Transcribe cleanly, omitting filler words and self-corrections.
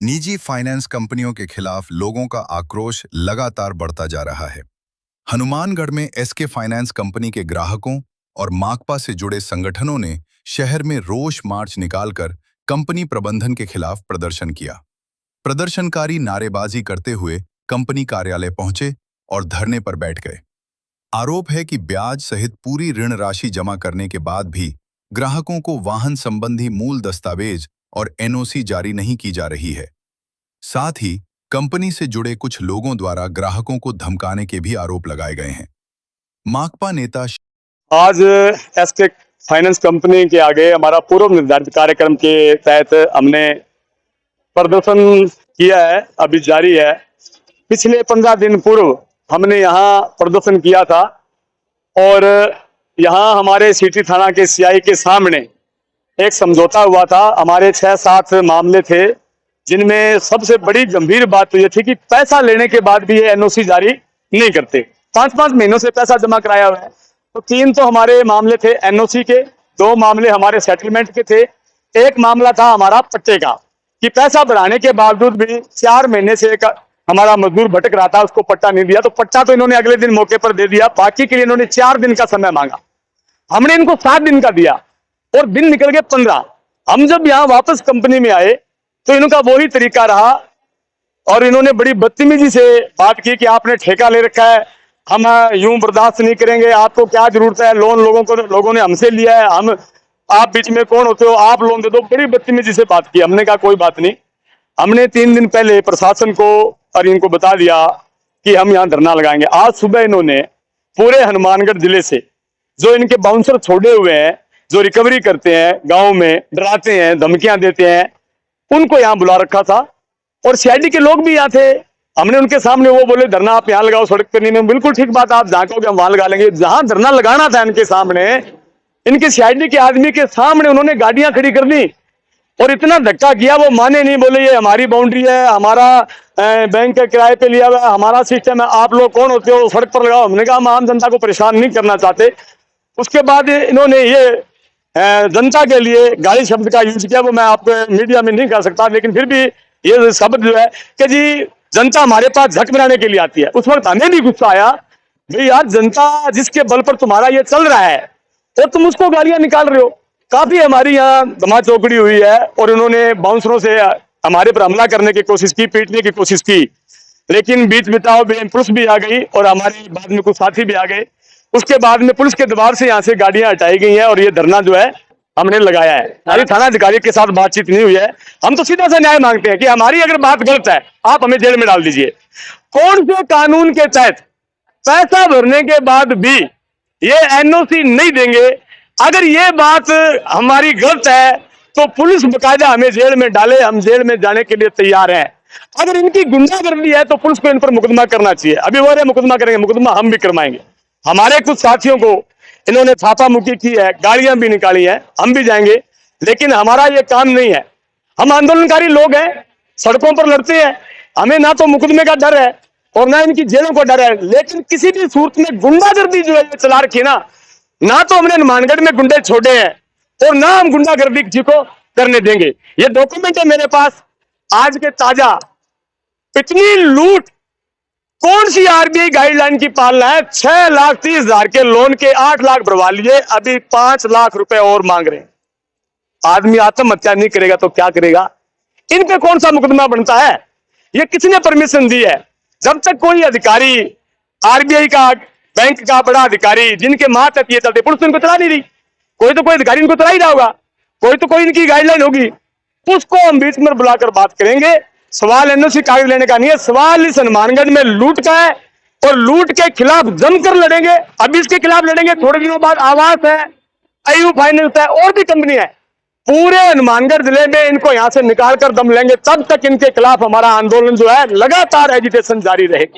निजी फाइनेंस कंपनियों के खिलाफ लोगों का आक्रोश लगातार बढ़ता जा रहा है। हनुमानगढ़ में एसके फाइनेंस कंपनी के ग्राहकों और माकपा से जुड़े संगठनों ने शहर में रोष मार्च निकालकर कंपनी प्रबंधन के खिलाफ प्रदर्शन किया। प्रदर्शनकारी नारेबाजी करते हुए कंपनी कार्यालय पहुंचे और धरने पर बैठ गए। आरोप है कि ब्याज सहित पूरी ऋण राशि जमा करने के बाद भी ग्राहकों को वाहन संबंधी मूल दस्तावेज और एनओसी जारी नहीं की जा रही है। साथ ही कंपनी से जुड़े कुछ लोगों द्वारा ग्राहकों को धमकाने के भी आरोप लगाए गए हैं। माकपा नेता आज एसके फाइनेंस कंपनी के आगे हमारा पूर्व निर्धारित कार्यक्रम के तहत हमने प्रदर्शन किया है, अभी जारी है। पिछले 15 दिन पूर्व हमने यहाँ प्रदर्शन किया था और यहाँ हमारे सिटी थाना के सीआई के सामने एक समझौता हुआ था। हमारे 6-7 मामले थे जिनमें सबसे बड़ी गंभीर बात तो ये थी कि पैसा लेने के बाद भी ये एनओसी जारी नहीं करते। 5-5 महीनों से पैसा जमा कराया हुआ है। तो 3 तो हमारे मामले थे एनओसी के, 2 मामले हमारे सेटलमेंट के थे, एक मामला था हमारा पट्टे का कि पैसा बढ़ाने के बावजूद भी 4 महीने से एक हमारा मजदूर भटक रहा था, उसको पट्टा नहीं दिया। तो पट्टा तो इन्होंने अगले दिन मौके पर दे दिया, बाकी के लिए इन्होंने 4 दिन का समय मांगा। हमने इनको 7 दिन का दिया और दिन निकल गए 15। हम जब यहाँ वापस कंपनी में आए तो इनका वही तरीका रहा और इन्होंने बड़ी बदतमीजी से बात की कि आपने ठेका ले रखा है, हम यूं बर्दाश्त नहीं करेंगे, आपको क्या जरूरत है, लोन लोगों ने हमसे लिया है, हम आप बीच में कौन होते हो, आप लोन दे दो। बड़ी बदतमीजी से बात की। हमने कहा कोई बात नहीं। हमने 3 दिन पहले प्रशासन को और इनको बता दिया कि हम यहाँ धरना लगाएंगे। आज सुबह इन्होंने पूरे हनुमानगढ़ जिले से जो इनके बाउंसर छोड़े हुए हैं, जो रिकवरी करते हैं, गांव में डराते हैं, धमकियां देते हैं, उनको यहाँ बुला रखा था और सीआईडी के लोग भी यहाँ थे। हमने उनके सामने वो बोले धरना आप यहाँ लगाओ सड़क पर नहीं। में बिल्कुल ठीक बात, आप जहाँ कहोगे हम वहां लगा लेंगे। जहां धरना लगाना था इनके सामने, इनके सीआईडी के आदमी के सामने उन्होंने गाड़ियां खड़ी कर दी और इतना धक्का किया, वो माने नहीं, बोले ये हमारी बाउंड्री है, हमारा बैंक का किराए पे लिया हुआ है, हमारा सिस्टम है, आप लोग कौन होते हो, सड़क पर लगाओ। हमने कहा हम आम जनता को परेशान नहीं करना चाहते। उसके बाद इन्होंने ये जनता के लिए गाली शब्द का यूज किया, वो मैं आपको मीडिया में नहीं कर सकता, लेकिन फिर भी ये शब्द जो है कि जी जनता हमारे पास झक बनाने के लिए आती है। उस वक्त हमें भी गुस्सा आया, भाई यार जनता जिसके बल पर तुम्हारा ये चल रहा है और तुम उसको गालियां निकाल रहे हो। काफी हमारी यहाँ धमा चौकड़ी हुई है और उन्होंने बाउंसरों से हमारे पर हमला करने की कोशिश की, पीटने की कोशिश की, लेकिन बीच बिताओ पुलिस भी आ गई और हमारे बाद में कुछ साथी भी आ गए। उसके बाद में पुलिस के दबाव से यहाँ से गाड़ियां हटाई गई हैं और ये धरना जो है हमने लगाया है। हमारी थाना अधिकारी के साथ बातचीत नहीं हुई है। हम तो सीधा सा न्याय मांगते हैं कि हमारी अगर बात गलत है आप हमें जेल में डाल दीजिए। कौन से कानून के तहत पैसा भरने के बाद भी ये एनओसी नहीं देंगे? अगर ये बात हमारी गलत है तो पुलिस बकायदा हमें जेल में डाले, हम जेल में जाने के लिए तैयार हैं। अगर इनकी गुंडागर्दी है तो पुलिस को इन पर मुकदमा करना चाहिए। अभी वो रहे मुकदमा करेंगे, मुकदमा हम भी करवाएंगे। हमारे कुछ साथियों को इन्होंने छापा मुक्की की है, गाड़ियां भी निकाली हैं, हम भी जाएंगे, लेकिन हमारा ये काम नहीं है। हम आंदोलनकारी लोग हैं, सड़कों पर लड़ते हैं, हमें ना तो मुकदमे का डर है और ना इनकी जेलों का डर है। लेकिन किसी भी सूरत में गुंडागर्दी जो है चला रखी ना तो हमने हनुमानगढ़ में गुंडे छोड़े हैं और ना हम गुंडागर्दी किसी को करने देंगे। ये डॉक्यूमेंट है मेरे पास आज के ताजा। इतनी लूट कौन सी आरबीआई गाइडलाइन की पालना है? 6,30,000 के लोन के 8 लाख भरवा लिए, अभी 5 लाख रुपए और मांग रहे हैं। आदमी आत्महत्या नहीं करेगा तो क्या करेगा? इन पे कौन सा मुकदमा बनता है? ये किसने परमिशन दी है? जब तक कोई अधिकारी आरबीआई का, बैंक का बड़ा अधिकारी जिनके मातहत ये चलते, पुलिस तो इनको चला नहीं रही, कोई तो कोई अधिकारी इनको चला ही रहा होगा, कोई तो कोई इनकी गाइडलाइन होगी, उसको हम बीच में बुलाकर बात करेंगे। सवाल एनओसी कागज लेने का नहीं है, सवाल इस हनुमानगढ़ में लूट का है और लूट के खिलाफ जमकर लड़ेंगे। अभी इसके खिलाफ लड़ेंगे, थोड़े दिनों बाद आवास है, आयु फाइनेंस है, और भी कंपनी है। पूरे हनुमानगढ़ जिले में इनको यहां से निकाल कर दम लेंगे। तब तक इनके खिलाफ हमारा आंदोलन जो है लगातार एजिटेशन जारी रहेगी।